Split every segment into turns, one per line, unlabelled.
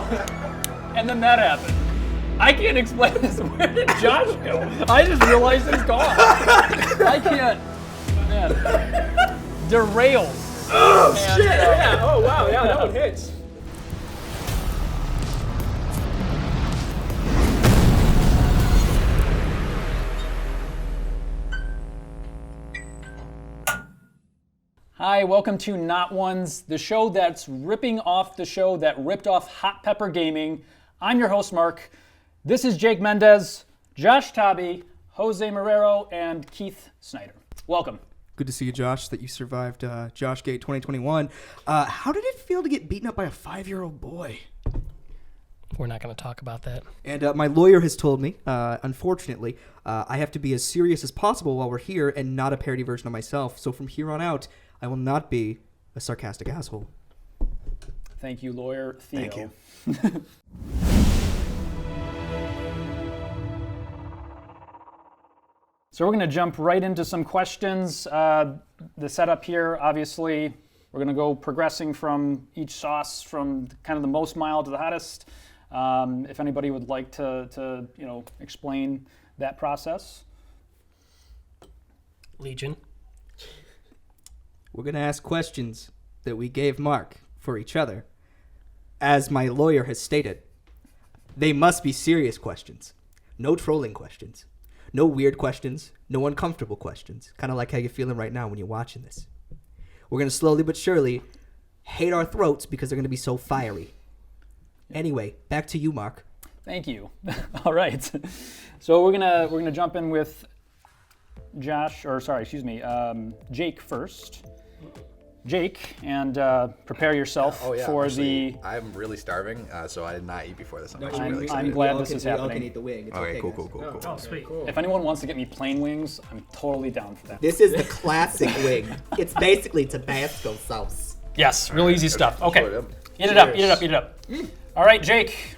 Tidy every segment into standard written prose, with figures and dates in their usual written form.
And then that happened. I can't explain this. Where did Josh go? I just realized he's gone. I can't. Man. Derails.
Oh, shit. Yeah. Oh, wow. Yeah, that one hits.
Hi, welcome to Not Ones, the show that's ripping off the show that ripped off Hot Pepper Gaming. I'm your host, Mark. This is Jake Mendez, Josh Tabi, Jose Marrero, and Keith Snyder. Welcome.
Good to see you, Josh, that you survived Josh Gate 2021. How did it feel to get beaten up by a 5-year-old boy?
We're not going to talk about that.
And my lawyer has told me, unfortunately, I have to be as serious as possible while we're here and not a parody version of myself. So from here on out, I will not be a sarcastic asshole.
Thank you, lawyer Theo.
Thank you.
So we're going to jump right into some questions. The setup here, obviously, we're going to go progressing from each sauce from kind of the most mild to the hottest. If anybody would like to explain that process.
Legion.
We're going to ask questions that we gave Mark for each other. As my lawyer has stated, they must be serious questions. No trolling questions. No weird questions. No uncomfortable questions. Kind of like how you're feeling right now when you're watching this. We're going to slowly but surely hate our throats because they're going to be so fiery. Anyway, back to you, Mark.
Thank you. All right. So we're gonna jump in with Jake first. Jake, and prepare yourself for
actually,
the.
I'm really starving, so I did not eat before this. I'm
I'm
really excited.
glad this is
We all can
happening.
eat the wing. It's
Okay, cool,
guys.
cool, cool, cool.
Oh, sweet.
If anyone wants to get me plain wings, I'm totally down for that.
This is the classic wing. It's basically Tabasco sauce.
Yes, real easy stuff. Okay,
Sure,
eat it up, eat it up, eat it up. All right, Jake.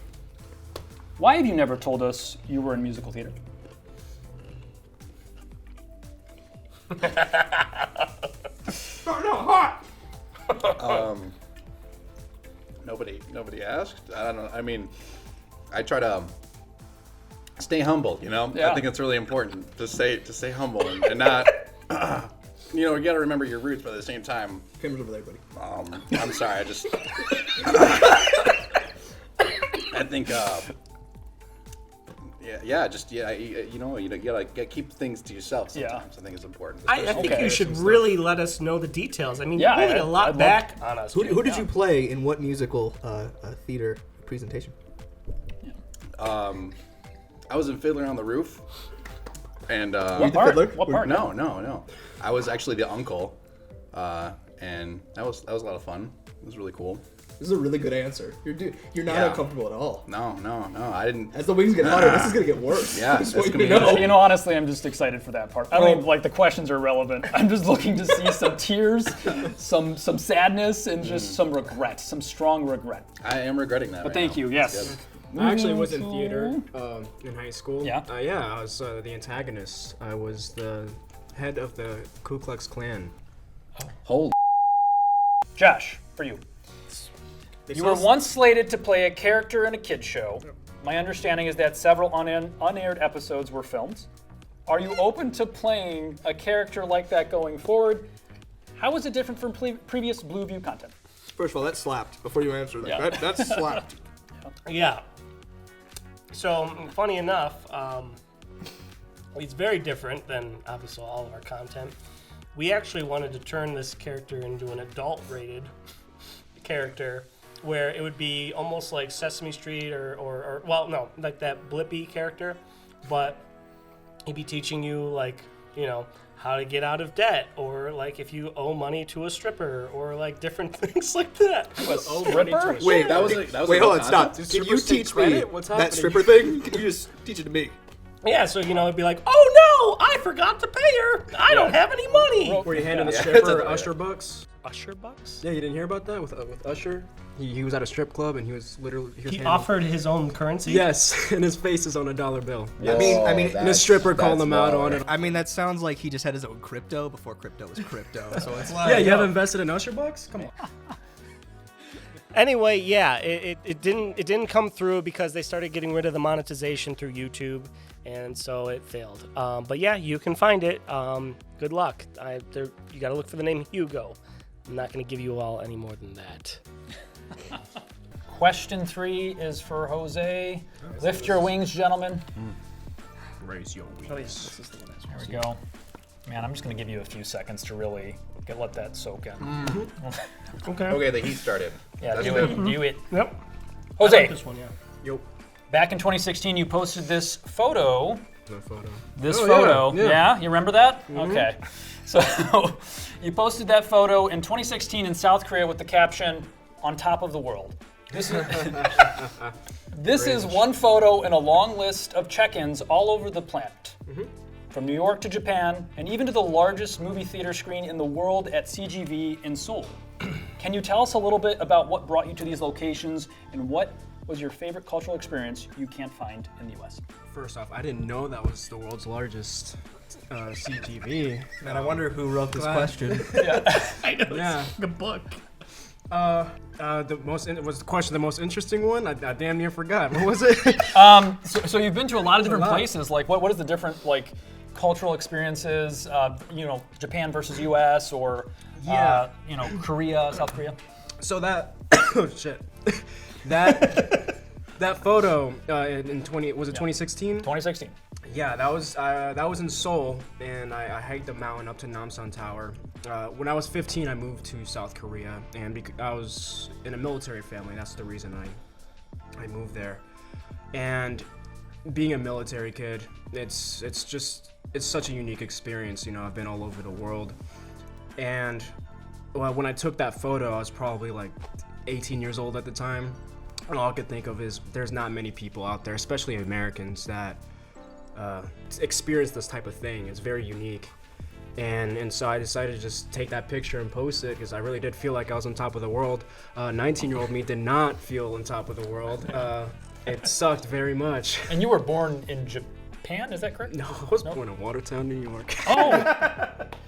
Why have you never told us you were in musical theater?
Nobody asked. I don't know. I mean, I try to stay humble. You know,
Yeah.
I think it's really important to stay humble and not. You got to remember your roots, but at the same time,
Camera's over there, buddy.
I'm sorry. I think. You gotta keep things to yourself sometimes. I think it's important.
I think
Okay.
you should really let us know the details. I mean,
Yeah,
you're holding a lot
I'd love-
back on us.
Who did you play in what musical theater presentation?
I was in Fiddler on the Roof, and
What part?
fiddler?
What part?
no. I was actually the uncle, and that was a lot of fun. It was really cool.
This is a really good answer. You're not
Yeah.
uncomfortable at all.
No, I didn't.
As the wings get hotter, this is gonna get worse.
Yeah,
I just
that's
want you to
gonna be
know.
Honestly, I'm just excited for that part. I don't even like the questions are irrelevant. I'm just looking to see some tears, some sadness, and just some regret, some strong regret.
I am regretting that.
But thank you. Yes.
I actually was in theater in high school.
Yeah?
I was the antagonist. I was the head of the Ku Klux Klan.
Holy.
Josh, for you. You were once slated to play a character in a kids show. My understanding is that several unaired episodes were filmed. Are you open to playing a character like that going forward? How is it different from previous Blue View content?
First of all, that slapped. Before you answer that,
Yeah.
that's slapped.
Yeah. So, funny enough, it's very different than obviously all of our content. We actually wanted to turn this character into an adult-rated character where it would be almost like Sesame Street or like that Blippi character, but he'd be teaching you, like, how to get out of debt, or like if you owe money to a stripper, or like different things like that.
Wait,
That was
wait, hold on, stop.
Does
Can you
strippers take
teach me
credit? What's
that
happening?
stripper thing? Can you just teach it to me?
Yeah, so it'd be like, oh no, I forgot to pay her. I don't have any money.
Were you handing the
Yeah.
stripper Usher bucks?
Usher bucks?
Yeah, you didn't hear about that with Usher? He was at a strip club and he was
He
handing-
offered his own currency?
Yes, and his face is on a dollar bill.
I mean,
And a stripper called him out on it.
I mean, that sounds like he just had his own crypto before crypto was crypto. So it's like,
Yeah, you haven't invested in Usher bucks? Come on.
Anyway, yeah, it didn't come through because they started getting rid of the monetization through YouTube, and so it failed. But yeah, you can find it. Good luck. You got to look for the name Hugo. I'm not going to give you all any more than that.
Question 3 is for Jose. Lift your wings, gentlemen.
Raise your wings.
There we go. Man, I'm just going to give you a few seconds to really let that soak in.
Okay, the heat started.
Yeah,
That's
do
good.
it. Do it.
Yep.
Jose,
This one, yeah.
Yo.
back in 2016, you posted this photo.
The photo.
This
Oh,
photo.
yeah.
You remember that? Okay. So you posted that photo in 2016 in South Korea with the caption, "On top of the world." This is one photo in a long list of check-ins all over the planet. From New York to Japan, and even to the largest movie theater screen in the world at CGV in Seoul. Can you tell us a little bit about what brought you to these locations, and what was your favorite cultural experience you can't find in the US?
First off, I didn't know that was the world's largest CGV.
Man, I wonder who wrote this
Glad.
question.
Yeah.
The book.
Was the question the most interesting one? I damn near forgot. What was it?
So you've been to a lot of different
lot.
places. Like, what is the different cultural experiences? Japan versus U.S. or
Yeah.
Korea, South Korea.
So that oh shit. That photo in 2016?
2016.
Yeah, that was in Seoul, and I hiked the mountain up to Namsan Tower. When I was 15, I moved to South Korea, and I was in a military family. That's the reason I moved there. And being a military kid, it's such a unique experience. I've been all over the world, and when I took that photo, I was probably like 18 years old at the time. And all I could think of is there's not many people out there, especially Americans, that experience this type of thing. It's very unique. And so I decided to just take that picture and post it because I really did feel like I was on top of the world. 19-year-old me did not feel on top of the world. It sucked very much.
And you were born in Japan, is that correct?
No, I was born in Watertown, New York.
Oh,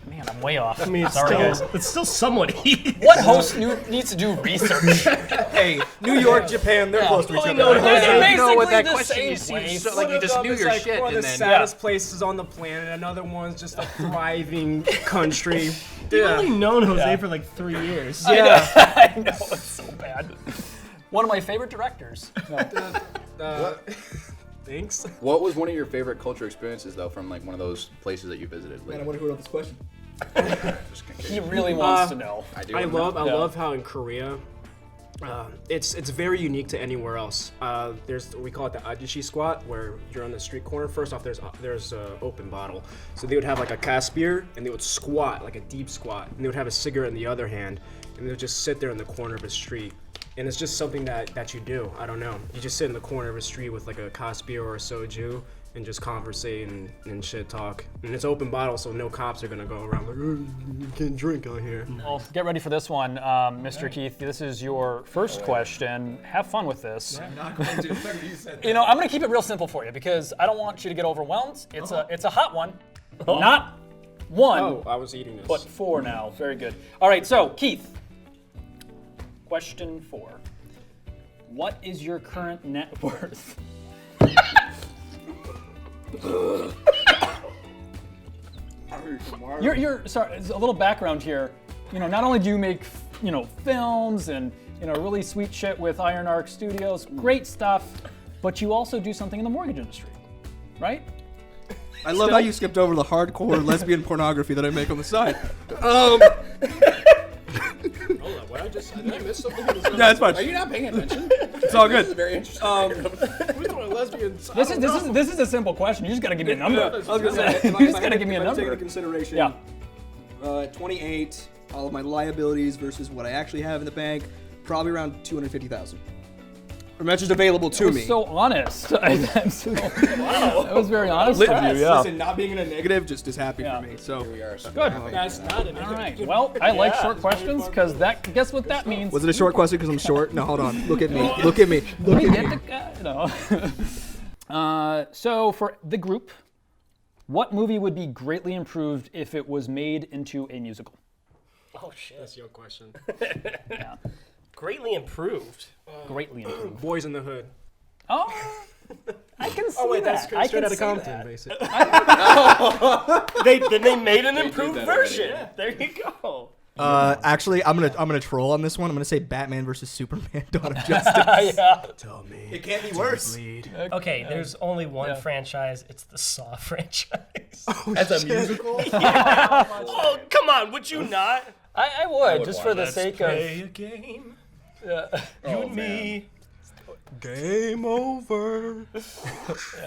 man, I'm way off.
I mean,
Sorry, guys.
it's still somewhat easy.
What host needs to do research?
Hey, New York, Japan, they're close to each other.
know,
They're
you know what
basically
that
the
question
same
is.
place.
One of them is like one of the
and then-
saddest places on the planet. Another one's just a thriving country.
You've only known Jose for like 3 years.
Yeah.
I know, it's so bad. One of my favorite directors. No.
Thanks.
What was one of your favorite culture experiences though from one of those places that you visited?
Man, I wonder who wrote this question.
Just in
He
case.
really wants to know.
I do.
I
Yeah.
love how in Korea, it's very unique to anywhere else. We call it the ajishi squat, where you're on the street corner. First off, there's a open bottle, so they would have like a cast beer, and they would squat like a deep squat, and they would have a cigarette in the other hand, and they would just sit there in the corner of a street. And it's just something that you do. I don't know. You just sit in the corner of a street with like a cast beer or a soju and just conversate and shit talk. And it's open bottle, so no cops are gonna go around like, oh, you can't drink out here.
Well, get ready for this one, Mr. Keith. This is your first question. Have fun with this.
I'm not going to. You said that.
I'm going to keep it real simple for you because I don't want you to get overwhelmed. It's a hot one. Not one,
Oh, I was eating this.
but 4 now. Very good. All right, so Keith, question 4. What is your current net worth? You're sorry. A little background here. Not only do you make films and really sweet shit with Iron Arc Studios, great stuff, but you also do something in the mortgage industry, right?
I love how you skipped over the hardcore lesbian pornography that I make on the side.
Hold on, what did I miss something?
Yeah, it's fine.
Are you not paying attention?
It's all
This is
good.
very interesting.
We're doing lesbians.
This is a simple question. You just gotta give me a number.
I was gonna say,
You just gotta give me a
if I take
number.
into consideration,
Yeah.
28, all of my liabilities versus what I actually have in the bank, probably around $250,000. Or much is available to me.
So honest. That was very honest of you. Yeah.
Listen, not being in a negative just is happy
Yeah.
for me. So,
we are.
Good.
That's not an
All right. Well, I like short questions because guess what that means?
was it a short question because I'm short? No, hold on. Look at me. Look at me. Look
We
at
get
me.
the so for the group, what movie would be greatly improved if it was made into a musical?
Oh shit.
That's your question.
Greatly improved.
Greatly improved.
Boys in the Hood.
Oh, I can see
Oh wait, that's
that. I
straight
can
out of
see
Compton,
that.
basically.
They made an improved
that already.
version. There you go.
Actually, I'm gonna troll on this one. I'm gonna say Batman versus Superman: Dawn of Justice.
Yeah.
Tell me.
It can't be worse.
Bleed.
Okay, there's only one
yeah.
franchise. It's the Saw franchise.
As a musical?
Oh, come on, would you not?
I would, just for the
Let's
sake
play
of.
a game.
Yeah.
You and me.
Game over.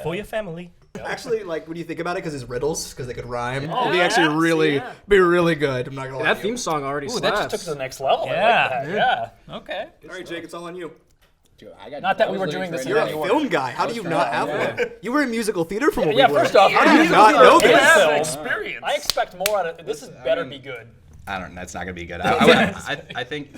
For your family.
Actually, like when you think about it, because it's riddles, because they could rhyme,
Oh,
it'd be actually
yeah,
really,
yeah.
be really good. I'm not gonna lie.
That
to you.
theme song already
Ooh, that
slaps.
just took it to the next level. I
Yeah.
like that. Yeah. Okay.
All right, Jake, it's all on you.
Dude, I got
Not that we
I was
were
looking
doing
for
this
it
You're
in
now.
any
a
order.
film guy. How do you not have one? You were in musical theater from when
Yeah,
we were.
first off,
how do you not know
You
this?
have
So-
experience.
I expect more out of this. Is better be good.
I don't. That's not gonna be good. I think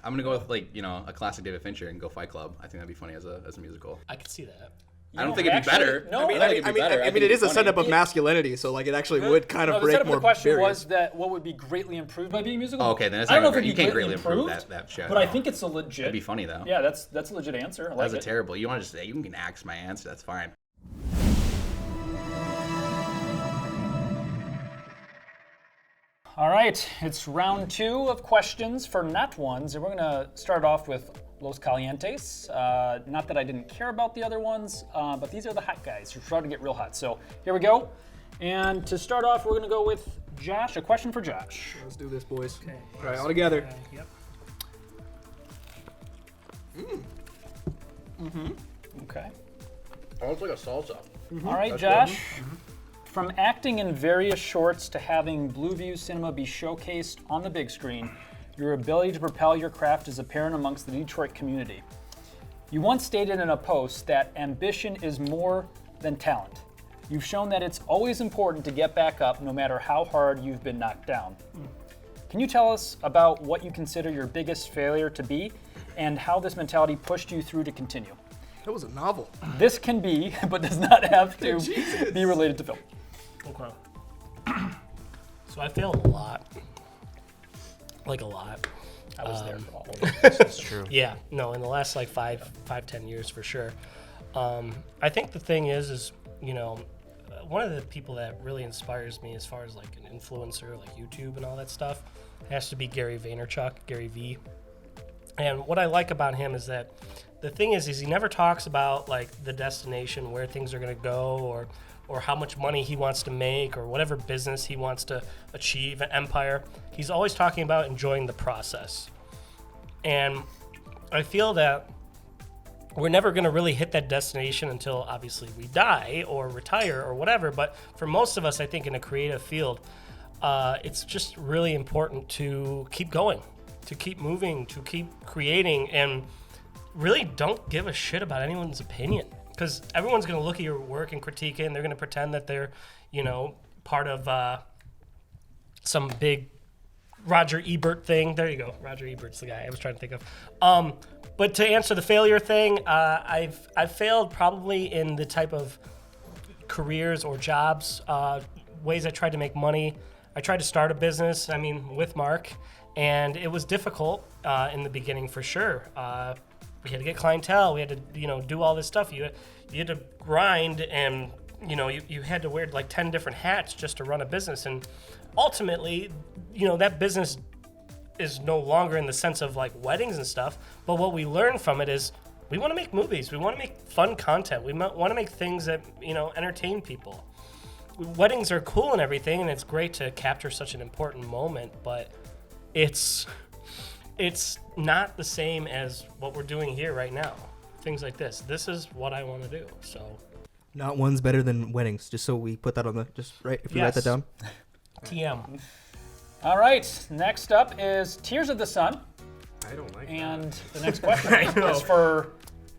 I'm gonna go with like a classic David Fincher and go Fight Club. I think that'd be funny as a musical.
I could see that.
I don't think it'd be
actually-
better.
no,
I don't think it'd be better.
I mean, it is a setup of masculinity, so like it actually would kind
No,
of
the
break
setup of
more
the question
barriers.
was that what would be greatly improved by being musical.
Oh, okay, then it's
I don't know
not
if
gonna-
it'd
you
be
can't
greatly
greatly improve
improved,
that show,
But I
no.
think it's a legit.
It'd be funny though.
Yeah, that's a legit answer. I like
That's a
it.
terrible. You want to just say you can axe my answer. That's fine.
All right, it's round 2 of questions for not ones, and we're gonna start off with Los Calientes. Not that I didn't care about the other ones, but these are the hot guys who are starting to get real hot. So here we go. And to start off, we're gonna go with Josh. A question for Josh.
Let's do this, boys.
Okay.
All right, all together.
Yep.
Okay.
Oh, it's like a salsa.
All right, Josh. From acting in various shorts to having Blueview Cinema be showcased on the big screen, your ability to propel your craft is apparent amongst the Detroit community. You once stated in a post that ambition is more than talent. You've shown that it's always important to get back up no matter how hard you've been knocked down. Can you tell us about what you consider your biggest failure to be and how this mentality pushed you through to continue?
That was a novel.
This can be, but does not have to be related to film.
Okay. So I failed a lot. Like a lot.
I was there for all of it.
That's true.
Yeah, no, in the last like 10 years for sure. I think the thing is one of the people that really inspires me as far as like an influencer, like YouTube and all that stuff, has to be Gary Vaynerchuk, Gary V. And what I like about him is that the thing is he never talks about like the destination, where things are gonna go, or how much money he wants to make, or whatever business he wants to achieve, an empire. He's always talking about enjoying the process. And I feel that we're never going to really hit that destination until obviously we die or retire or whatever. But for most of us, I think in a creative field, it's just really important to keep going, to keep moving, to keep creating, and really don't give a shit about anyone's opinion. Because everyone's going to look at your work and critique it, and they're going to pretend that they're, part of some big Roger Ebert thing. There you go. Roger Ebert's the guy I was trying to think of. But to answer the failure thing, I've failed probably in the type of careers or jobs, ways I tried to make money. I tried to start a business, with Mark, and it was difficult in the beginning for sure. We had to get clientele. We had to, do all this stuff. You had to grind, and you had to wear like 10 different hats just to run a business. And ultimately, that business is no longer in the sense of like weddings and stuff. But what we learned from it is we want to make movies. We want to make fun content. We want to make things that entertain people. Weddings are cool and everything, and it's great to capture such an important moment. But it's not the same as what we're doing here right now. Things like this. This is what I want to do. So,
Not one's better than weddings. Just so we put that on the if you write that
Yes.
down.
TM.
All right, next up is Tears of the Sun.
I don't like
And
that.
the next question is for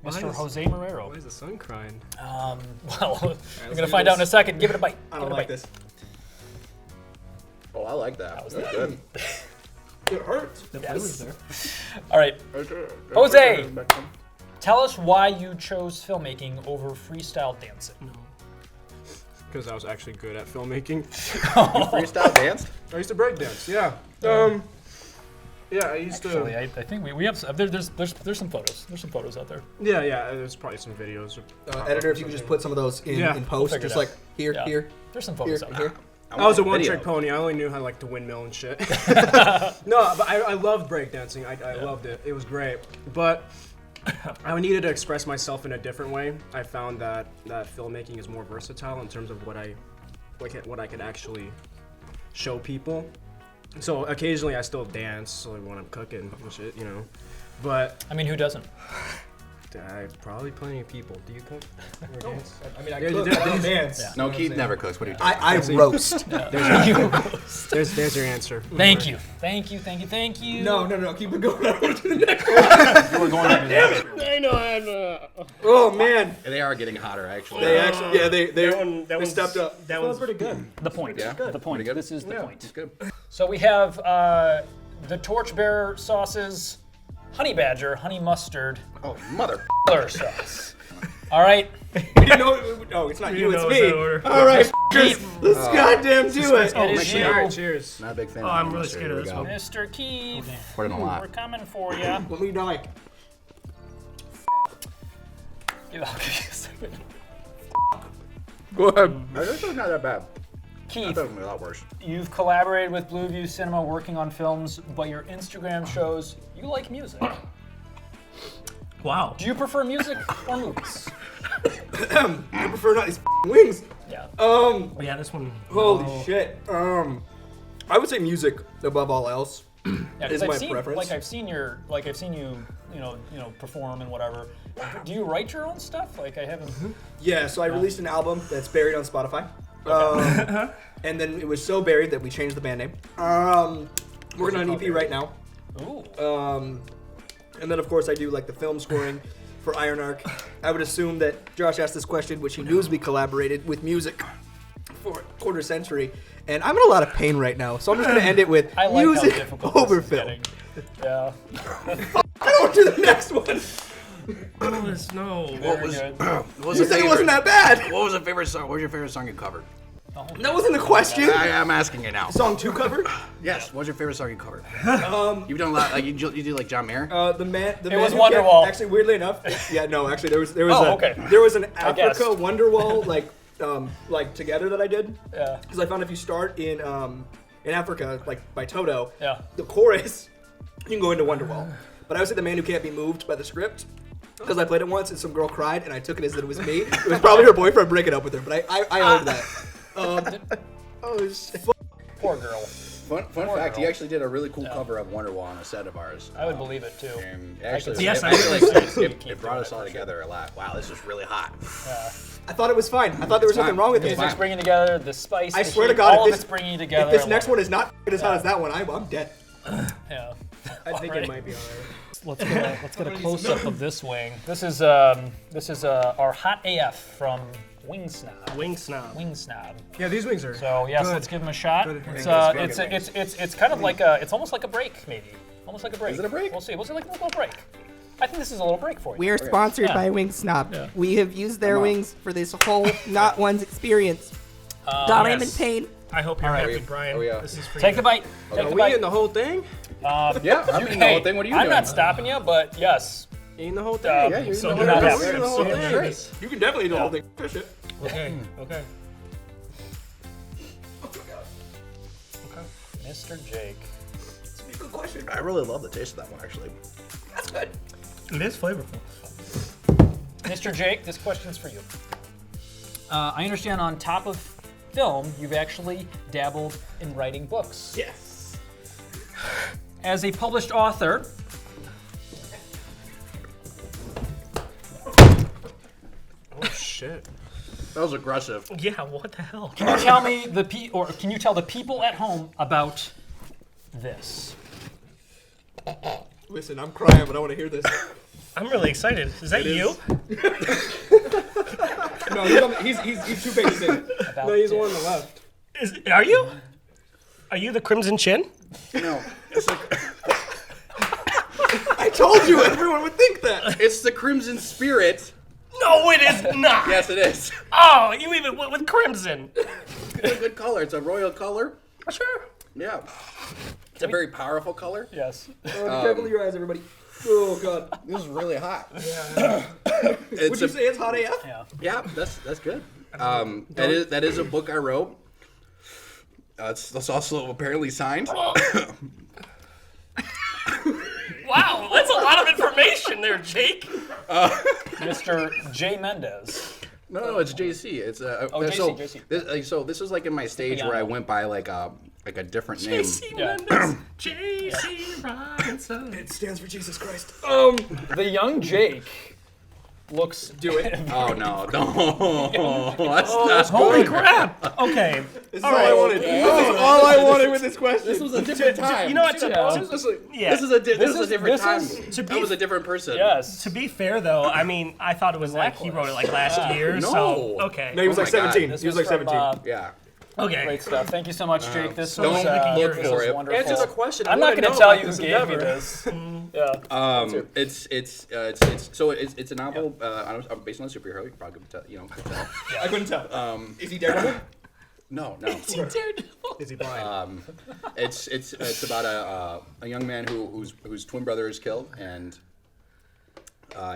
Mr.
is-
Jose Marrero.
Why is the sun crying?
Well, we're going to
do
find out in a
this.
second. Give it a bite.
I
Give
don't
it a
like
bite.
this.
Oh, I like that. That's good.
It hurts.
The flavor's there.
All right, Jose. Tell us why you chose filmmaking over freestyle dancing.
Because I was actually good at filmmaking.
Freestyle danced?
I used to break dance, yeah. Yeah, I used
Actually,
to.
I think we have there's some photos. There's some photos out there.
Yeah. There's probably some videos.
Editor, if you could just put some of those in,
Yeah,
in post,
figure it
just
out.
like here,
Yeah.
here,
There's some
here,
photos out
and
there.
here.
I was a
want
one-trick
video.
pony. I only knew how like to windmill and shit. No, but I loved breakdancing. I loved it. It was great. But I needed to express myself in a different way. I found that filmmaking is more versatile in terms of what I could actually show people. So occasionally I still dance like when I'm cooking and shit, you know. But
I mean, who doesn't?
probably plenty of people. Do you cook or dance?
I mean, I
Yeah, you
cook,
did.
I don't dance.
Yeah.
No, Keith never cooks. What are you talking
I roast.
There's your answer.
Thank you.
No. Keep it going. I want to do the next.
You were going to do that.
I know.
Oh man.
They are getting hotter, actually.
They actually, yeah, they
That one
stepped up.
That one's pretty good.
The point.
Yeah,
The point.
pretty good.
This is the
Yeah.
point.
It's good.
So we have the Torchbearer sauces, honey badger, honey mustard,
Oh, mother.
color sauce. All right.
We didn't know. Oh, it's not you. It's
know
me.
it's that order.
All right, let's goddamn do it.
It is you,
Alright, cheers.
Not a big fan.
Oh,
of
I'm
honey
really
mustard.
scared of
Here we
this
go.
Mr. Keith.
Put in a
We're
lot.
coming for you.
What we like?
I'll give you a second.
Go ahead.
This is not that bad. I
Keith,
thought it would be a lot worse.
you've collaborated with Blueview Cinema working on films, but your Instagram shows you like music.
Wow.
Do you prefer music or movies?
I prefer not these wings.
Yeah.
Oh, yeah, this one.
Holy shit. I would say music above all else.
Yeah,
is
because
my
I've seen,
preference.
I've seen you, perform and whatever. Do you write your own stuff? Like I haven't.
Yeah, so I released an album that's buried on Spotify. And then it was so buried that we changed the band name. Working on an EP right now.
Ooh.
And then of course I do like the film scoring for Iron Arc. I would assume that Josh asked this question, which he knows we collaborated with music for a quarter century. And I'm in a lot of pain right now, so I'm just gonna end it with
I like
music
how difficult
over
this is
film.
getting. Yeah.
I don't do the next one.
Oh, no.
Very good.
What was
You said it wasn't that bad.
What was the favorite song? What was your favorite song you covered?
That wasn't the question.
I'm asking you now.
Song 2 cover?
Yes. What's your favorite song you covered? You've done a lot. Like you do like John Mayer.
The man
was
who kept-
Wonderwall.
Actually, weirdly enough, yeah, no, actually, there was
Oh, okay.
there was an
guessed.
Africa Wonderwall like together that I did.
Yeah.
Because I found if you start in Africa, like by Toto,
Yeah.
the chorus, you can go into Wonderwall. But I would say The Man Who Can't Be Moved by the script. Because I played it once and some girl cried and I took it as that it was me. It was probably her boyfriend breaking up with her, but I owned that. Oh shit.
Poor girl.
Fun
Poor
fact:
girl.
he actually did a really cool cover of Wonderwall on a set of ours.
I would believe it too.
And actually,
Yes,
it,
I
actually,
would.
it brought us all together a lot. Wow, this is really hot.
I thought it was fine. I thought there was nothing wrong with it.
Music's bringing together the spice.
I
the
swear to
heat,
God,
all
if
of
this-
it's bringing you together.
If this
I
next
love
one is not as hot as that one, I'm dead.
it. Yeah.
I think
Alright.
it might be alright.
Let's get a close up of this wing. This is our hot AF from Wing Snob.
Wing snob.
Wing Snob.
Yeah, these wings are.
So yes,
good.
let's give him a shot.
Good.
It's kind of like it's almost like a break maybe. Almost like a break.
Is it a break?
We'll see. We'll see like a little break. I think this is a little break for you.
We are sponsored
Yeah.
by Wing Snob.
Yeah.
We have used their wings for this whole Not One's experience. God, I'm in
yes.
pain.
I hope you're
All right.
happy, Brian.
Oh, yeah.
This is for
Take
you.
the bite. Take
Are
the
we
bite.
eating the whole thing?
Yeah, I'm eating the
Hey,
whole thing. What are you
I'm
doing?
not stopping you, but yes.
Eating the whole thing?
Yeah, you're
So
eating
do
the
not
whole
have
thing.
to.
the whole
So
thing.
serious.
You can definitely do the whole thing. Finish it.
Okay. Okay.
Mr. Jake.
It's a good question.
I really love the taste of that one, actually.
That's good.
It is flavorful.
Mr. Jake, this question's for you. I understand on top of film, you've actually dabbled in writing books.
Yes.
As a published author,
Oh shit.
That was aggressive.
Yeah. What the hell?
can you tell me can you tell the people at home about this?
Listen, I'm crying, but I want to hear this.
I'm really excited. Is that you?
No, he's 2 pages in.
About
No, he's the
this.
one on the left.
Are you? Are you the Crimson Chin?
No, it's like
I told you everyone would think that.
it's the Crimson Spirit.
No, it is not.
Yes, it is.
Oh, you even went with crimson.
It's a good color. It's a royal color.
Sure.
Yeah. It's a very powerful color.
Yes.
Careful with your eyes, everybody. Oh god.
This is really hot.
Would you say it's hot AF?
Yeah.
Yeah, that's good. That is a book I wrote. It's also apparently signed.
Wow, that's a lot of information there, Jake.
Mr. J. Mendez.
No, it's JC. It's
JC.
So this is like in my stage where I went by like a different name.
JC
Yeah.
Mendes. JC Robinson.
It stands for Jesus Christ.
The young Jake looks.
Do it.
Oh no, no, that's not
Holy
good.
crap! Okay.
This is all I wanted. This is all I wanted with this question.
This was a different time.
You know what?
Yeah.
This is a different time.
to
That
be-
was a different person.
Yes.
To be fair, though, I mean, I thought it was like he wrote it like last year.
No.
So okay.
No, he was
Oh
like
my God.
17.
This
He was like
from,
17.
Yeah.
Okay.
Great stuff. Thank you so much, Jake. This
don't
was
look
this
for
was
it.
wonderful.
Answer the question. I
I'm not
wanna
going to
know
tell
about
you who
this
gave me
endeavor.
this. Yeah.
It's a novel. Based on a superhero. You probably could tell.
I couldn't tell. Is he Daredevil?
No.
Is he blind?
It's about a young man whose twin brother is killed, and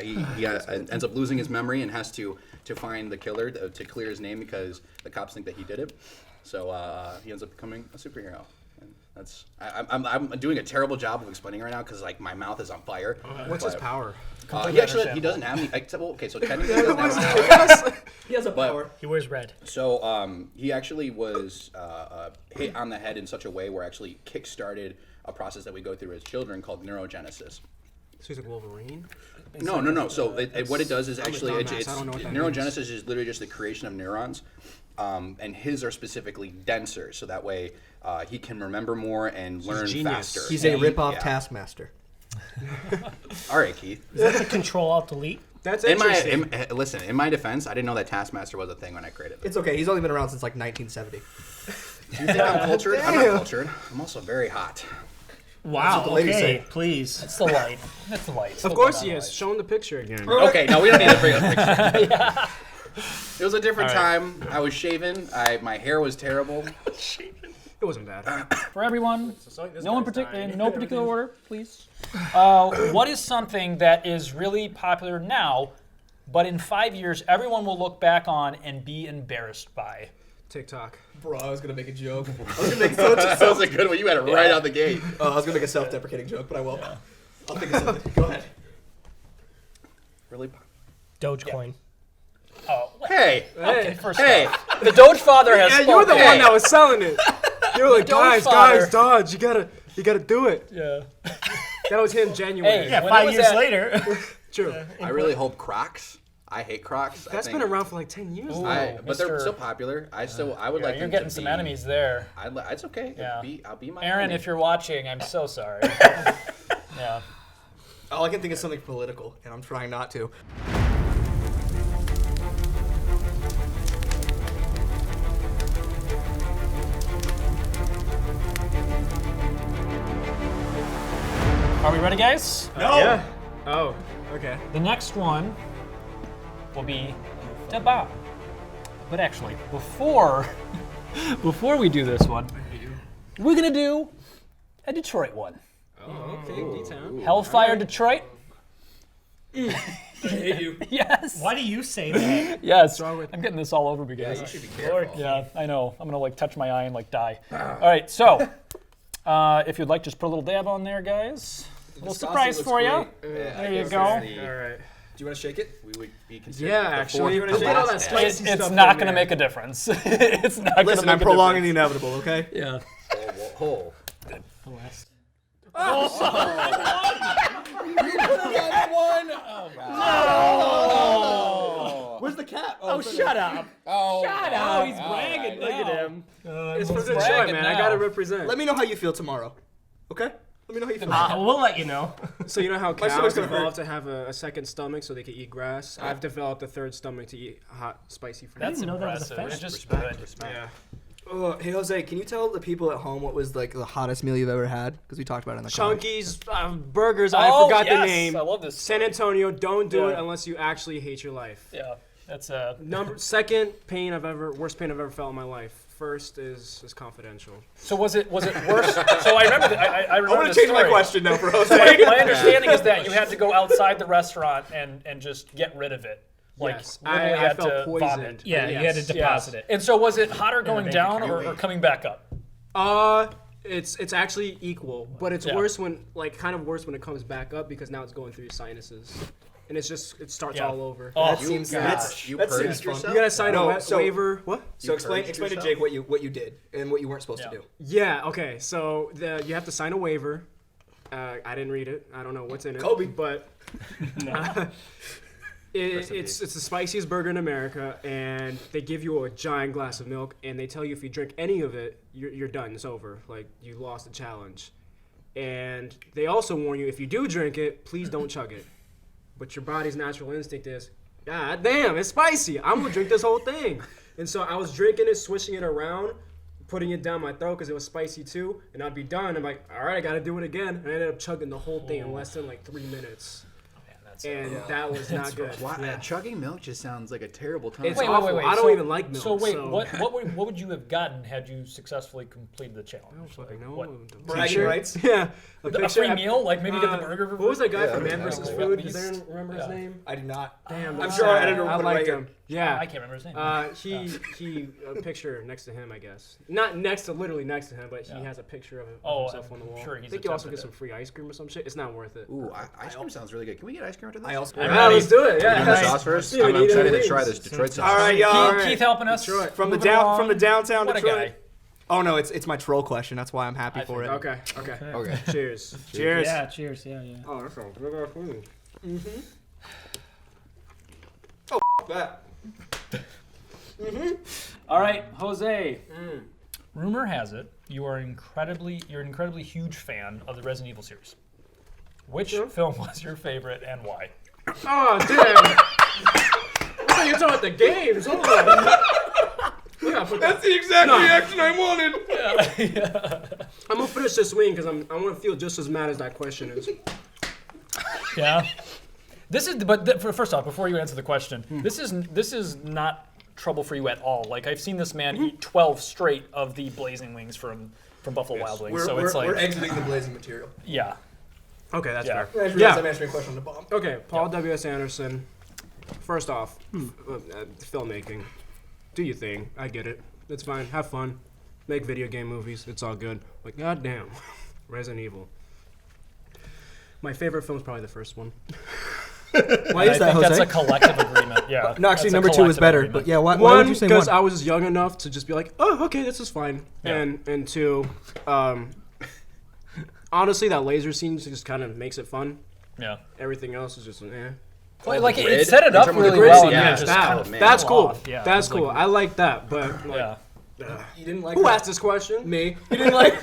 he ends up losing his memory and has to find the killer to clear his name because the cops think that he did it. So he ends up becoming a superhero. And that's I'm doing a terrible job of explaining it right now because like my mouth is on fire.
What's his power?
He doesn't have any. So technically he doesn't have
He has a power.
He wears red.
So he actually was hit on the head in such a way where actually kick-started a process that we go through as children called neurogenesis.
So he's like Wolverine?
No. So what it does is actually
dumbass.
it's
I don't know what that
neurogenesis is literally just the creation of neurons, and his are specifically denser, so that way he can remember more and learn
genius.
faster.
He's a rip-off
Yeah.
Taskmaster.
All right, Keith.
Is that the Control Alt Delete?
That's
In
interesting.
listen, in my defense, I didn't know that Taskmaster was a thing when I created it.
It's okay. He's only been around since like 1970.
Do you think I'm cultured? I'm not cultured. I'm also very hot.
Wow.
what the ladies
Okay,
say.
please.
It's the light. It's the light.
Of course he is. Show him the picture again.
Okay, no, we don't need to bring up pictures. It was a different time. I was shaven. My hair was terrible.
It wasn't bad.
For everyone,
This
no
guy's dying.
in no particular order, please. What is something that is really popular now, but in 5 years everyone will look back on and be embarrassed by?
TikTok.
Bro, I was gonna make a joke. I was gonna make so
That was a good one. You had it right out the gate.
I was gonna make a self-deprecating joke, but I won't. I'll think of something. Go ahead.
Really?
Dogecoin.
Oh,
Hey.
okay, first
Hey.
off, the Doge Father has
Yeah, you were the
spoken.
one that was selling it. You were like,
Don't
guys,
father."
Dodge, you gotta do it.
Yeah.
That was him, January.
Hey,
Yeah,
when
5
it was
years
at-
later.
True.
I really hope Crocs. I hate Crocs.
That's
I
been
think,
around for like 10 years now.
but they're
Mr.
still popular. I would
Yeah,
like.
you're
them
getting
to
some
be-
enemies there.
It's okay.
Yeah.
I'll be my
Aaron,
enemy.
if you're watching, I'm so sorry. Yeah.
All I can think is something political, and I'm trying not to.
Are we ready, guys?
Yeah. Oh, okay.
The next one will be Deba. But actually, before we do this one, we're gonna do a Detroit one.
Oh, okay, D-Town.
Hellfire Detroit.
I hate you.
Yes.
Why do you say that?
Yes.
wrong with-
I'm getting this all over me, guys.
you should be careful.
Yeah, I know. I'm gonna like touch my eye and like die. All right, so if you'd like, just put a little dab on there, guys. A little surprise for you. There you go.
All right.
Do you want to shake it?
We would be considered.
Yeah,
the
actually.
fourth
Look at all that
last
spicy
It's
stuff
not
in
gonna
there.
make a difference. It's not gonna
Listen,
make
I'm
a
prolonging the
difference.
inevitable, okay?
Yeah.
hole.
Where's the cat?
Oh, shut up.
Shut up. He's bragging. Look at him.
It's for Detroit,
bragging
man.
now.
I gotta represent.
Let me know how you feel tomorrow, okay? Let me know how you feel.
We'll let you know.
So you know how
stomach's
cows
gonna hurt.
evolved to have a second stomach so they can eat grass? I've developed a third stomach to eat hot, spicy food.
That's
didn't know that was a
impressive. It's
fact.
just good.
yeah.
Hey Jose, can you tell the people at home what was like the hottest meal you've ever had? Because we talked about it in the car.
Chunky's Burgers. I
Oh,
forgot
yes.
the name.
I love this.
San Antonio. Don't do
Yeah.
it unless you actually hate your life.
Yeah. That's
Second worst pain I've ever felt in my life. First is confidential.
So was it worse? So I remember. I remember.
I'm gonna
the
change my
story.
question now for Jose.
My understanding is that you had to go outside the restaurant and just get rid of it. Like
Yes,
literally
I
had
felt
to
poisoned.
vomit.
Yeah, you had to
Yes.
deposit it.
And so was it hotter going
bank
down
account.
or coming back up?
It's actually equal, but it's
Yeah.
worse when kind of worse when it comes back up because now it's going through your sinuses, and it starts
Yeah.
all over.
Oh,
That seems
You
that
purged
seems
yourself?
You gotta sign
No,
a
so-
waiver. What?
So explain
purged
to
yourself?
Jake what you did and what you weren't supposed to do.
Yeah. Okay. So you have to sign a waiver. I didn't read it. I don't know what's in it.
Kobe.
But it's the spiciest burger in America, and they give you a giant glass of milk, and they tell you if you drink any of it, you're done. It's over. Like you lost the challenge. And they also warn you if you do drink it, please don't chug it. But your body's natural instinct is, God damn, it's spicy. I'm gonna drink this whole thing. And so I was drinking it, swishing it around, putting it down my throat because it was spicy too. And I'd be done. I'm like, all right, I gotta do it again. And I ended up chugging the whole thing in less than like 3 minutes. And that was not good.
Why, chugging milk just sounds like a terrible time.
It's awful. I don't even like milk.
So wait, what would you have gotten had you successfully completed the challenge?
I don't fucking know.
What?
Bragging
Picture?
rights?
Yeah.
A free meal? Like maybe get the burger for
What was that guy
Yeah,
from Man
yeah.
vs.
Yeah.
Food?
Yeah.
Does anyone remember his name?
I do not.
Damn,
I'm
that's
sure our
sad.
editor will
I
put it
liked
right here.
him. Yeah.
I can't remember his name.
He a picture next to him, I guess. Not literally next to him, but he has a picture of himself on the wall.
sure
I
he's
think you also get
attempted
some free ice cream or some shit. It's not worth it.
Ooh, ice cream sounds really good. Can we get ice cream after this?
I also.
Yeah, let's do it. Yeah.
Give me the sauce first.
Yeah, we
I'm
need
excited to
wings.
try this Detroit sauce.
All right, y'all.
Keith helping us.
Detroit.
From the
Moving along.
downtown
What a
Detroit.
guy.
Oh no, it's my troll question. That's why I'm happy for it.
Okay.
Okay.
Cheers. Cheers.
Yeah, cheers. Yeah.
Oh, that sounds good.
That.
All right, Jose. Rumor has it you're an incredibly huge fan of the Resident Evil series. Which film was your favorite and why?
Oh, damn. I thought you were talking about the games. Hold on.
That's the exact reaction I wanted.
I'm gonna finish this wing because I want to feel just as mad as that question is.
Yeah. First off, before you answer the question, this is not trouble for you at all. Like I've seen this man eat 12 straight of the blazing wings from Buffalo Wild Wings.
We're exiting the blazing material.
Yeah.
Okay, that's
Yeah.
fair.
I just realized I'm answering a question on the bomb.
Okay, Paul W.S. Anderson. First off, filmmaking. Do your thing. I get it. It's fine. Have fun. Make video game movies. It's all good. But goddamn, Resident Evil. My favorite film is probably the first one.
Why
I think that's a collective agreement. Yeah.
No, actually,
That's a
number 2 is
collective
better.
agreement.
But yeah, why would
One,
you say
because
one?
I was young enough to just be like, oh, okay, this is fine.
Yeah.
And two, honestly, that laser scene just kind of makes it fun.
Yeah.
Everything else is just, eh.
Like
grid?
it set it
You're
up
talking about the
really
grid
well.
scene?
And then
Yeah,
it just
that-
kind of
man.
that's
fell
cool.
off. Yeah,
That's
it was
cool.
like-
I like that, but like,
Yeah.
You didn't like
who
her-
asked this question?
Me. You didn't like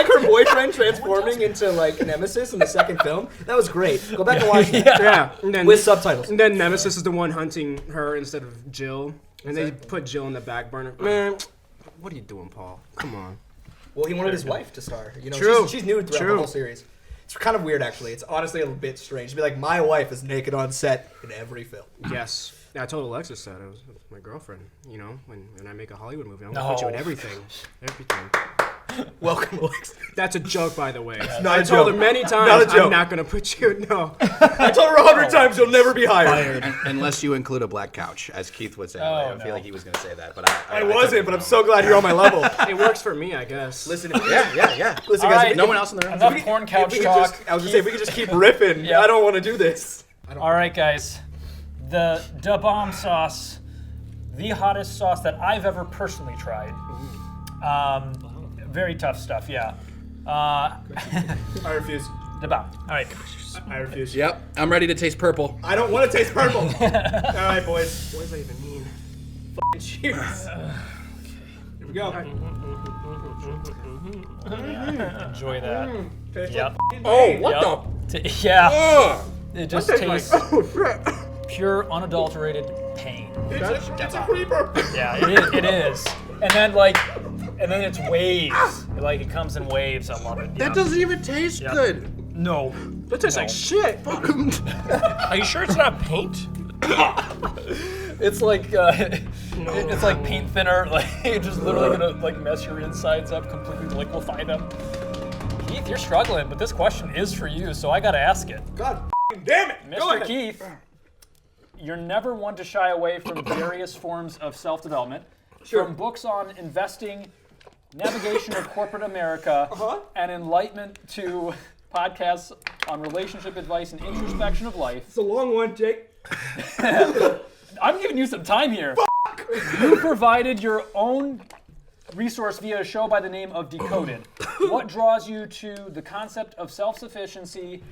her boyfriend transforming into like Nemesis in the second film? That was great. Go back and watch that.
Yeah. And then,
With subtitles.
and then Nemesis is the one hunting her instead of Jill. And they put Jill in the back burner. Man, what are you doing, Paul? Come on.
Well, he wanted his wife to star. You know,
True.
she's new throughout
True.
the whole series. It's kind of weird, actually. It's honestly a bit strange to be like, my wife is naked on set in every film.
Yes. I told Alexis that. It was my girlfriend. You know, when I make a Hollywood movie, I'm going to put you in
No.
everything. Everything.
Welcome, Alex.
That's a joke, by the way.
not
I
a
told
joke.
her many times,
Not a joke.
I'm not going to put you, no.
I told her 100 times you'll never be hired.
Unless you include a black couch, as Keith would say. I feel like he was going to say that, but
I wasn't, but I'm so glad you're on my level.
It works for me, I guess.
Listen,
Yeah.
listen,
All
guys.
right.
No one else in the room.
Enough porn couch
If we could
talk.
just, I was gonna say, if we could just keep riffing,
Yeah.
I don't want to do this.
All right, guys. The Da Bomb sauce, the hottest sauce that I've ever personally tried. Very tough stuff, yeah.
I refuse.
Da Bomb. All right.
I refuse.
Yep, I'm ready to taste purple.
I don't want to taste purple. All right, boys.
What does that even mean?
Cheers. Here we go.
Enjoy that. Yep.
Oh,
Yep. Yeah. It just tastes
Oh, shit.
pure, unadulterated pain.
It's a creeper.
Yeah, it is. And then it's waves. Like it comes in waves. I love it.
That doesn't even taste good.
No.
That tastes like shit.
Are you sure it's not paint?
It's like it's like paint thinner. Like it's just literally gonna like mess your insides up completely to liquefy them. Keith, you're struggling, but this question is for you, so I gotta ask it.
God damn it! Go
Mr.
ahead.
Keith, you're never one to shy away from various forms of self-development, from books on investing, navigation of corporate America, and enlightenment to podcasts on relationship advice and introspection of life.
It's a long one, Jake.
I'm giving you some time here. You provided your own resource via a show by the name of Decoded. What draws you to the concept of self-sufficiency,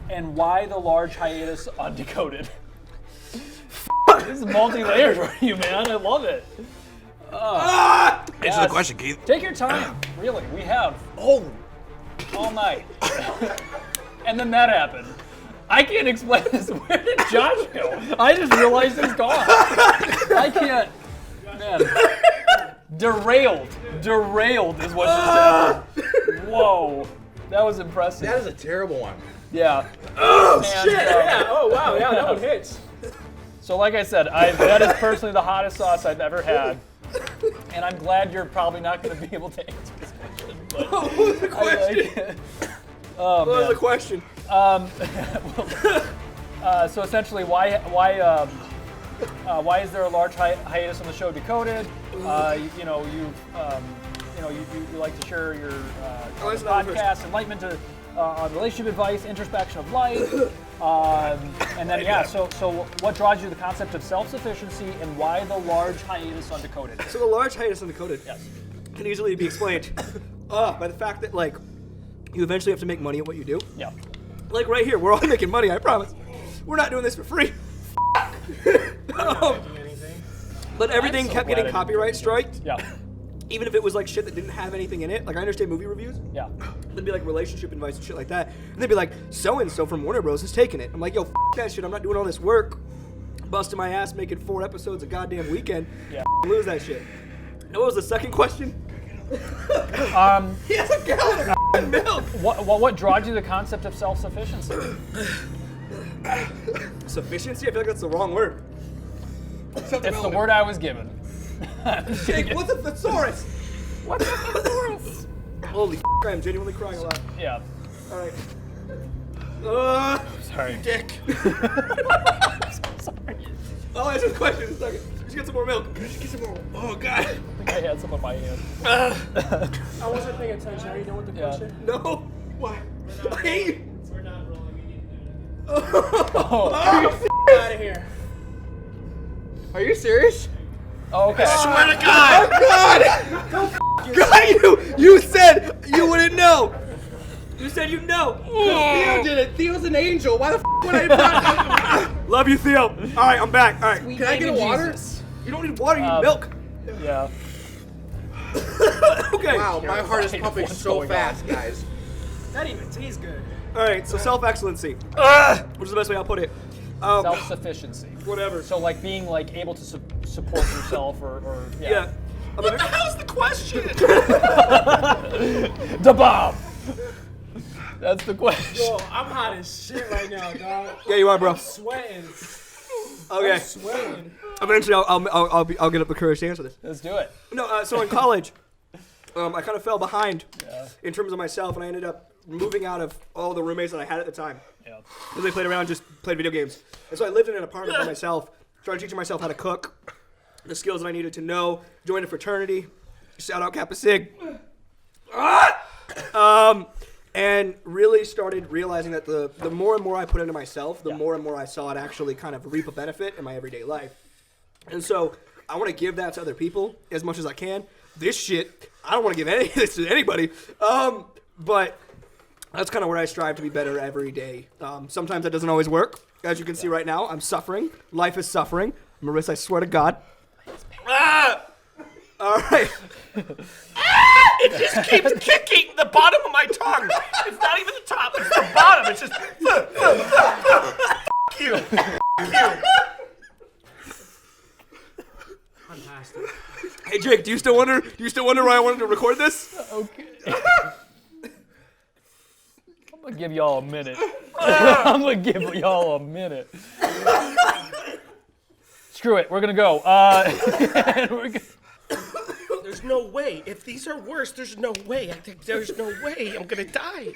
and why the large hiatus on Decoded? This is multi-layered for you, man. I love it.
Answer the question, Keith.
Take your time. Really, we have all night. And then that happened. I can't explain this. Where did Josh go? I just realized he's gone. I can't. Man. Derailed is what just happened. Whoa. That was impressive.
That is a terrible one.
Yeah. Oh, shit.
Yeah. Oh wow. Yeah, that one hits.
So like I said, that is personally the hottest sauce I've ever had. And I'm glad you're probably not going to be able to answer this question. But
What was the question?
Oh,
What was
man.
the question?
So essentially, why is there a large hiatus on the show Decoded? You like to share your
that's not the
podcast, enlightenment to on relationship advice, introspection of life, and then so what draws you to the concept of self-sufficiency, and why the large hiatus on Decoded?
So the large hiatus on Decoded
Yes.
can easily be explained by the fact that like you eventually have to make money at what you do.
Yeah.
Like right here, we're all making money. I promise. We're not doing this for free. But everything
so
kept
glad I
getting
didn't
copyright striked.
Yeah.
Even if it was like shit that didn't have anything in it. Like I understand movie reviews.
Yeah.
There'd be like relationship advice and shit like that. And they'd be like, so and so from Warner Bros. Has taken it. I'm like, yo, that shit. I'm not doing all this work, busting my ass, making 4 episodes a goddamn weekend.
Yeah.
Lose that shit. And what was the second question? He has a gallon of milk.
What draws you to the concept of self-sufficiency?
Sufficiency? I feel like that's the wrong word.
It's the word I was given.
Jake, what's a thesaurus?
What's a thesaurus?
Holy I am genuinely crying a lot.
Yeah.
Alright.
Sorry.
Dick. I'll answer the question in a second. Just get some more milk. Just get some more. Oh, God.
I think I had some in my hand.
I wasn't paying attention. Are you done with the
Yeah.
question?
No. Why? I hate you.
We're not rolling.
Oh.
Out of here.
Are you serious?
Oh, okay.
Swear to God!
God, you said you wouldn't know. You said you'd know.
Theo did it. Theo's an angel. Why the would I?
Love you, Theo. All right, I'm back. All right.
Can I get a water?
You don't need water. You need milk.
Yeah.
Okay.
Wow, my heart is pumping
What's
so
going on?
fast, guys.
That even tastes good.
All right. So self-excellency, which is the best way I'll put it.
Self-sufficiency.
Whatever.
So like being like able to support yourself or
Yeah.
What the hell's the question?
The bomb. That's the question.
Yo, I'm hot as shit right now, dog.
Yeah, you are, bro.
Sweating.
Okay.
I'm sweating.
Eventually, I'll get up the courage to answer this.
Let's do it.
No, so in college, I kind of fell behind in terms of myself, and I ended up moving out of all the roommates that I had at the time.
Yeah.
Because they played around, just played video games. And so I lived in an apartment by myself, started teaching myself how to cook, the skills that I needed to know, joined a fraternity, shout out Kappa Sig. And really started realizing that the more and more I put into myself, the more and more I saw it actually kind of reap a benefit in my everyday life. And so I want to give that to other people as much as I can. This shit, I don't want to give any of this to anybody. But that's kind of where I strive to be better every day. Sometimes that doesn't always work. As you can see right now, I'm suffering. Life is suffering. Marissa, I swear to God. All right.
It just keeps kicking the bottom of my tongue. It's not even the top, it's the bottom. It's just. you.
Fantastic.
Hey Jake, do you still wonder why I wanted to record this?
Okay. I'm gonna give y'all a minute. I'm gonna give y'all a minute. Screw it. We're gonna go. And we're gonna...
There's no way. If these are worse, there's no way. I think there's no way. I'm gonna die.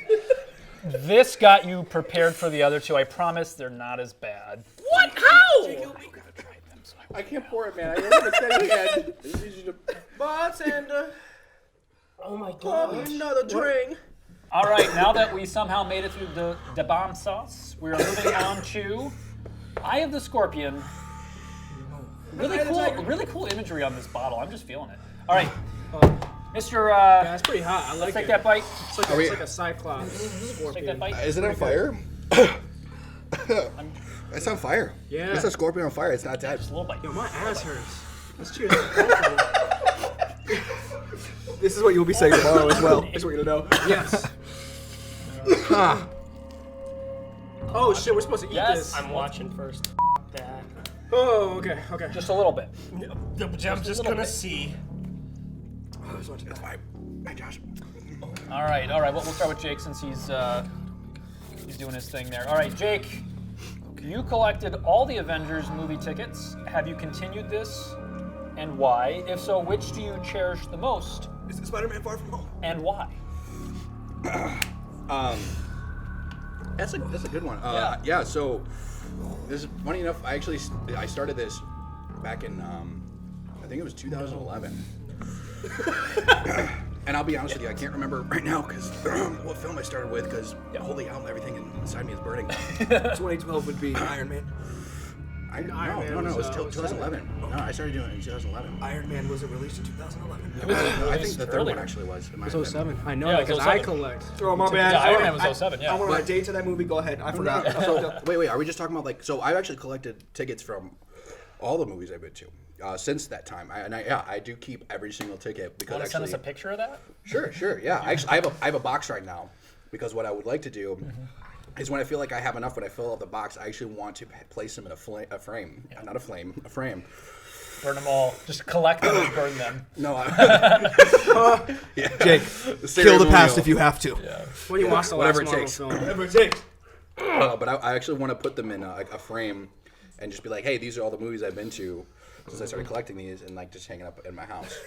This got you prepared for the other two. I promise they're not as bad.
What? How?
I can't pour it, man. I don't have a steady hand. I just need you to...
Bartender,
Oh my god.
another drink.
All right, now that we somehow made it through the bomb sauce, we are moving on to Eye of the Scorpion. Really cool imagery on this bottle. I'm just feeling it. All right, Mr.
Yeah, it's pretty hot. I like
let's take
it.
that bite.
It's like a cyclops
Take
scorpion.
that bite.
Is it on fire? It's on fire.
Yeah.
It's a scorpion on fire. It's not dead.
Just a little bite.
Yo, my ass hurts. Let's cheers.
This is what you'll be saying tomorrow as well. Just want you to know.
Yes. Oh shit, we're supposed to eat
Yes.
this.
I'm watching first. That.
Oh, okay, okay.
Just a little bit.
I'm just gonna see.
That's fine. Hey, Josh.
All right. We'll start with Jake since he's doing his thing there. All right, Jake. You collected all the Avengers movie tickets. Have you continued this, and why? If so, which do you cherish the most,
Is it Spider-Man Far From Home?
and why?
That's a good one. Yeah. So this is funny enough. I started this back in I think it was 2011. And I'll be honest with you, I can't remember right now because what film I started with because holy hell, everything inside me is burning.
2012 would be Iron Man.
Man
It was
was,
2011. No, I started doing it in 2011.
Iron Man wasn't released in 2011.
I think the third
earlier.
one actually was. It might
It was
have been.
07. I know
Yeah,
that
it
because
was
I
07.
collect.
Oh, my bad.
Yeah, Iron Man was 07, yeah.
I went on a date to that movie. Go ahead. I forgot.
So wait, are we just talking about like? So I actually collected tickets from all the movies I've been to since that time. I do keep every single ticket because
Want to send
actually.
us a picture of that?
Sure, yeah. Actually, I have a box right now because what I would like to do is when I feel like I have enough, when I fill up the box, I actually want to place them in a frame, not a flame, a frame.
Burn them all. Just collect them and burn them.
No,
Jake, kill the past if you have to.
When you watch the
Whatever
last
it
Marvel
takes.
film.
Whatever it takes.
But I actually want to put them in a frame and just be like, hey, these are all the movies I've been to since I started collecting these, and like just hanging up in my house.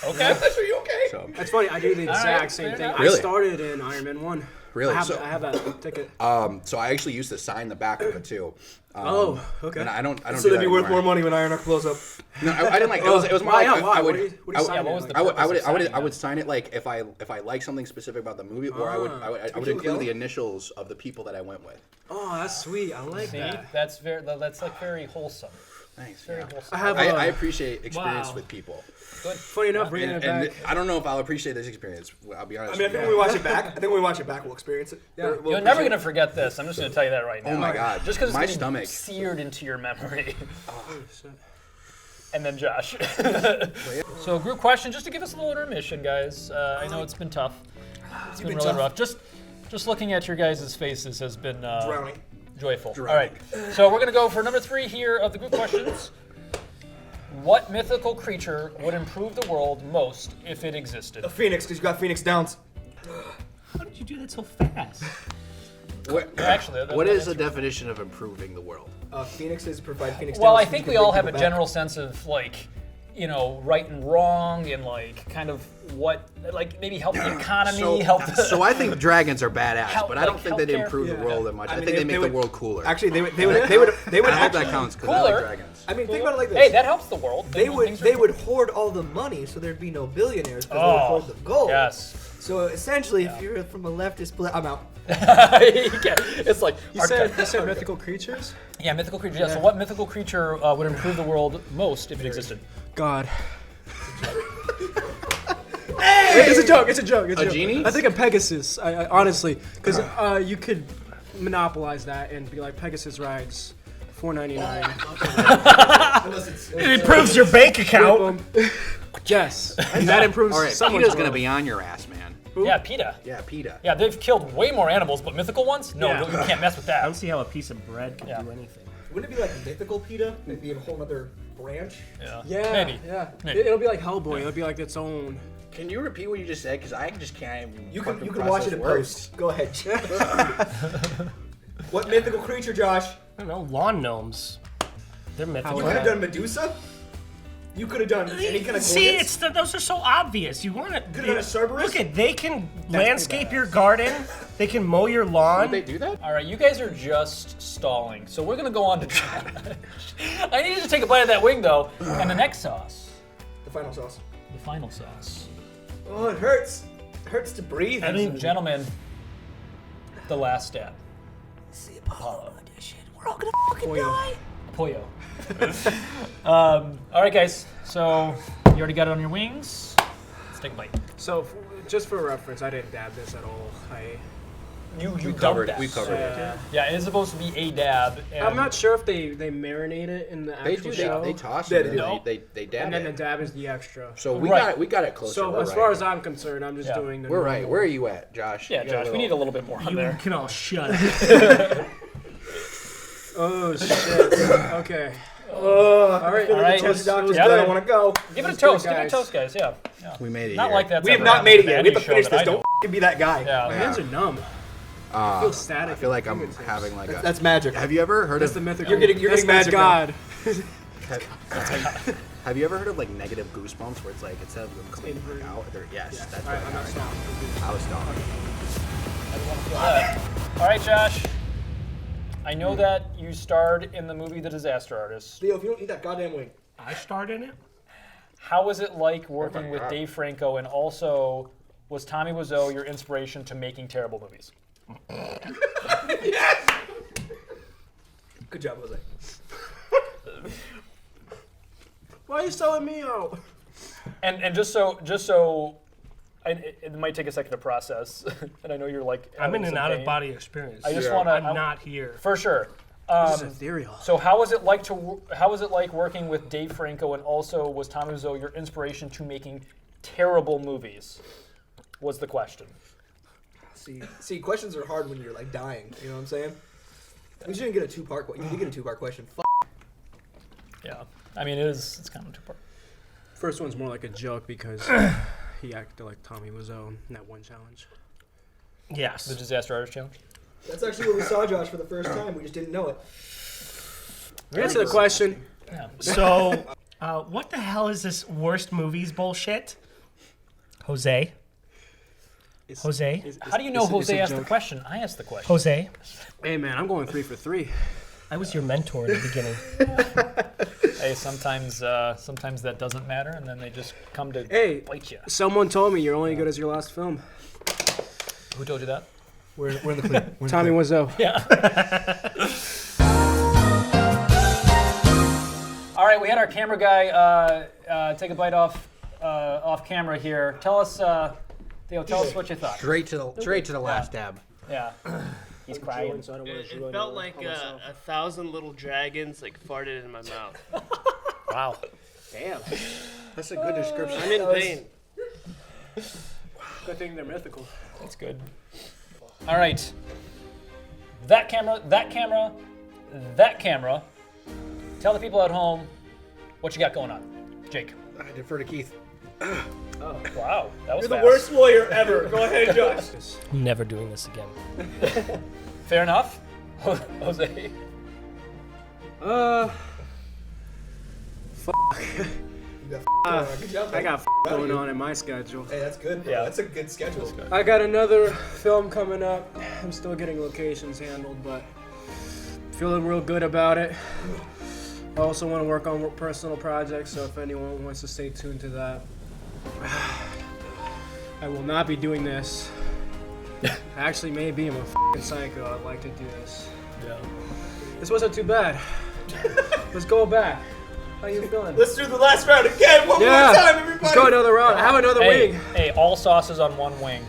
Okay.
Are you okay? So
That's funny. I do the exact
right,
same
fair
thing.
enough.
Really?
I started in Iron Man 1.
Really?
I
So-
have that ticket.
so I actually used to sign the back of it too.
Oh, okay.
And I don't
So
do
they'd
that
be worth
anymore.
more money when Iron Man blows up.
No, I didn't like. It was more
Why?
like
Why?
I would.
What do you
I would-
sign
Yeah, what
it
was
like?
the
I would,
purpose of signing
I would
it?
sign it like if I like something specific about the movie, or I would
you
include
kill?
the initials of the people that I went with.
Oh, that's sweet. I like
See,
that.
that's like very wholesome.
Thanks.
Very
yeah.
wholesome.
I have.
I appreciate experience
Wow.
with people,
Funny enough, bringing it
and
back.
I don't know if I'll appreciate this experience. I'll be honest.
I mean, I
with
think
you.
when we watch it back, we'll experience it.
Yeah.
We'll
You're never
appreciate
gonna forget this. I'm just gonna tell you that right now.
Oh my God.
Just because
My
it's gonna be
stomach.
seared into your memory. And then Josh. So group question, just to give us a little intermission, guys. I know it's been tough. It's been really
tough.
rough. Just looking at your guys' faces has been
Drowning.
joyful. All right. So we're gonna go for number 3 here of the group questions. What mythical creature would improve the world most if it existed?
A Phoenix, because you got Phoenix Downs.
How did you do that so fast?
Actually,
What is the definition of improving the world?
Phoenixes provide Phoenix
Well,
Downs.
I
so
think
you
we
can
all
bring
have a
people back.
general sense of like, right and wrong, and like kind of what, like maybe help the economy, help the.
So I think dragons are badass,
Help,
but I don't
like,
think they'd
healthcare.
improve the
Yeah.
world that much. I,
mean,
think they make the
would-
world cooler.
Actually, they would
I hope that counts because I
Cooler.
like dragons.
I mean, think about it like this.
Hey, that helps the world.
they would
Things are-
they would hoard all the money, so there'd be no billionaires because they would
Oh,
hoard the gold.
yes.
So essentially, if you're from a leftist, I'm out.
It's like
You said mythical creatures?
yeah, mythical creature. Yeah. So, what mythical creature would improve the world most if it existed?
God. It's a joke. It's a joke. It's a joke.
genie?
I think of Pegasus. I honestly, because you could monopolize that and be like Pegasus rides, $4.99.
It improves your bank account.
Yes, and that improves.
All right,
someone's
PETA's gonna
world.
be on your ass, man.
Yeah, PETA.
Yeah, PETA.
Yeah, they've killed way more animals, but mythical ones? No,
Yeah.
you can't mess with
I don't
that.
see how a piece of bread could
Yeah.
do anything.
Wouldn't it be like mythical PETA? It'd be a whole other branch.
Yeah,
Yeah,
maybe.
Yeah,
Maybe.
it'll be like Hellboy. It'll be like its own.
Can you repeat what you just said? Because I just can't even.
You
fucking
can watch
process
it in
words.
post. Go ahead. What mythical creature, Josh?
I don't know, lawn gnomes. They're mythical.
You could have done Medusa. You could have done any kind of
See,
gorgons.
those are so obvious. You want to
Could have done a Cerberus.
look at. They can landscape your garden. They can mow your lawn.
They do that?
All right, you guys are just stalling, so we're gonna go on to Josh. I need you to take a bite of that wing, though, and the next sauce,
The final sauce.
the final sauce.
Oh, it hurts. It hurts to breathe.
Ladies and gentlemen, the last stab.
Apollo. We're all gonna fucking die.
Pollo. All right, guys. So you already got it on your wings. Let's take a bite.
So, just for reference, I didn't dab this at all.
You
Covered.
dumped that.
We covered it.
Yeah, it is supposed to be a dab. And
I'm not sure if they marinate it in the
They
actual
do.
show.
They toss
Yeah,
it.
they
and
do.
They dab
and then the
it.
dab is the extra.
So we
Right.
got it closer.
So
We're
as
right.
far as I'm concerned, I'm just
Yeah.
doing the
We're right.
normal.
Where are you at, Josh?
Yeah,
You got
Josh, we need a little bit more on
You
there.
can all shut up.
Oh shit. Okay.
All
right.
All right.
Toast doctor's
Yeah.
good. I want to go.
Give it a
Let's do it,
toast. Give it a
guys.
toast, guys. Yeah.
We made it.
Not
here.
like that.
We have not made it yet. We have to finish this.
Don't.
Don't f***ing be that guy.
Yeah.
My hands are numb. I feel static.
I feel like I'm
fingertips.
having like a.
That's magic.
Have you ever heard
That's
of?
the mythical.
You're getting
that's
magic now.
God.
Have you ever heard of like negative goosebumps, where it's like instead of them coming
Inverted.
out, they're yes, that's
All right,
what
I'm not
right
stopping.
now. I was stalling.
All right, Josh. I know that you starred in the movie The Disaster Artist.
Leo, if you don't eat that goddamn wing.
I starred in it.
How was it like working with
God.
Dave Franco, and also was Tommy Wiseau your inspiration to making terrible movies?
Good job, Jose.
Why are you selling me out?
And just so, it might take a second to process, and I know you're like
I'm in
having
an
some
out
pain.
of body experience.
I just
Yeah.
want to.
I'm not here.
For sure.
This is ethereal.
So how was it like working with Dave Franco, and also was Tommy Wiseau your inspiration to making terrible movies? Was the question.
See, questions are hard when you're like dying. You know what I'm saying? We shouldn't get a two-part. You did get a two-part question.
Yeah. I mean, it's kind of two-part.
First one's more like a joke because he acted like Tommy Wiseau in that one challenge.
The
Yes.
Disaster Artist Challenge.
That's actually where we saw Josh for the first time. We just didn't know it.
Answer the question.
Yeah.
So, what the hell is this worst movies bullshit? Jose. Jose.
How do you know Jose asked the question? I asked the question.
Jose.
Hey man, I'm going 3 for 3.
I was your mentor in the beginning.
Hey, sometimes that doesn't matter, and then they just come to
Hey.
bite you.
Someone told me you're only good as your last film.
Who told you that?
We're in the clear. We're in
Tommy
the clear.
Wiseau.
All right, we had our camera guy take a bite off camera here. Tell us, Theo, tell us what you thought.
Straight to the last dab.
Yeah. He's crying.
It felt like 1,000 little dragons like farted in my mouth.
Wow.
Damn.
That's a good description.
I'm in pain.
Good thing they're mythical.
That's good. All right. That camera. Tell the people at home what you got going on. Jake.
I defer to Keith.
Wow, that was
You're the
fast.
worst lawyer ever. Go ahead, Josh.
I'm never doing this again.
Fair enough. Jose.
Good job.
I got going on in my schedule.
Hey, that's good. Bro.
Yeah.
That's a good schedule.
I got another film coming up. I'm still getting locations handled, but feeling real good about it. I also want to work on personal projects, so if anyone wants to stay tuned to that. I will not be doing this. Actually, maybe I'm a f***ing psycho. I'd like to do this.
Yeah.
This wasn't too bad. Let's go back. How you feeling?
Let's do the last round again. One
Yeah.
more time, everybody.
Let's go another round. I have another
Hey,
wing.
hey, all sauces on one wing.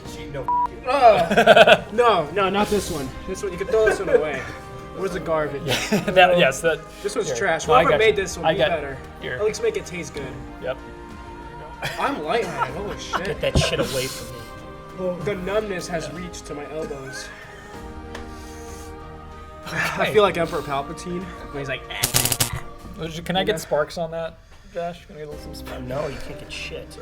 No, not this one. This one, you can throw this one away. Where's the garbage?
That.
This one's
Here.
trash.
No, I
Whoever
got
made
you.
this will
I
be
got-
better.
Here.
At least make it taste good.
Yep.
I'm lightheaded. Holy shit.
Get that shit away from me.
The numbness has reached to my elbows. I feel like Emperor Palpatine when he's like,
Can I get sparks on that, Josh? Can I get some sparks?
No, you can't get shit.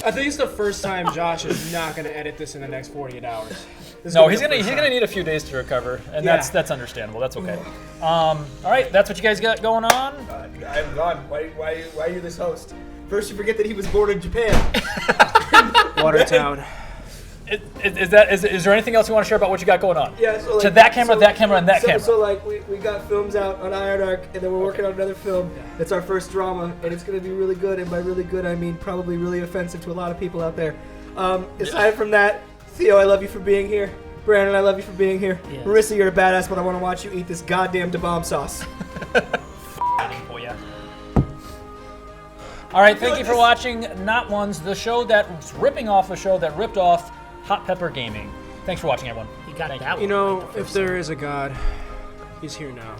I think it's the first time Josh is not going to edit this in the next 48 hours.
No, he's gonna need a few days to recover, and
Yeah.
that's understandable. That's okay. All right, that's what you guys got going on.
I'm gone. Why are you this host? First, you forget that he was born in Japan.
Watertown.
Is there anything else you want to share about what you got going on?
Yeah, so like,
To that camera, that camera, and that camera.
So like we got films out on Iron Arc, and then we're working on another film. It's our first drama, and it's gonna be really good. And by really good, I mean probably really offensive to a lot of people out there. Aside from that, Theo, I love you for being here. Brandon, I love you for being here.
Yeah.
Marissa, you're a badass, but I want to watch you eat this goddamn da bomb sauce.
Oh, yeah. All right, thank you for watching Not Ones, the show that's ripping off a show that ripped off Hot Pepper Gaming. Thanks for watching, everyone.
You got that one.
You know,
right the
if
first
there is a God, he's here now.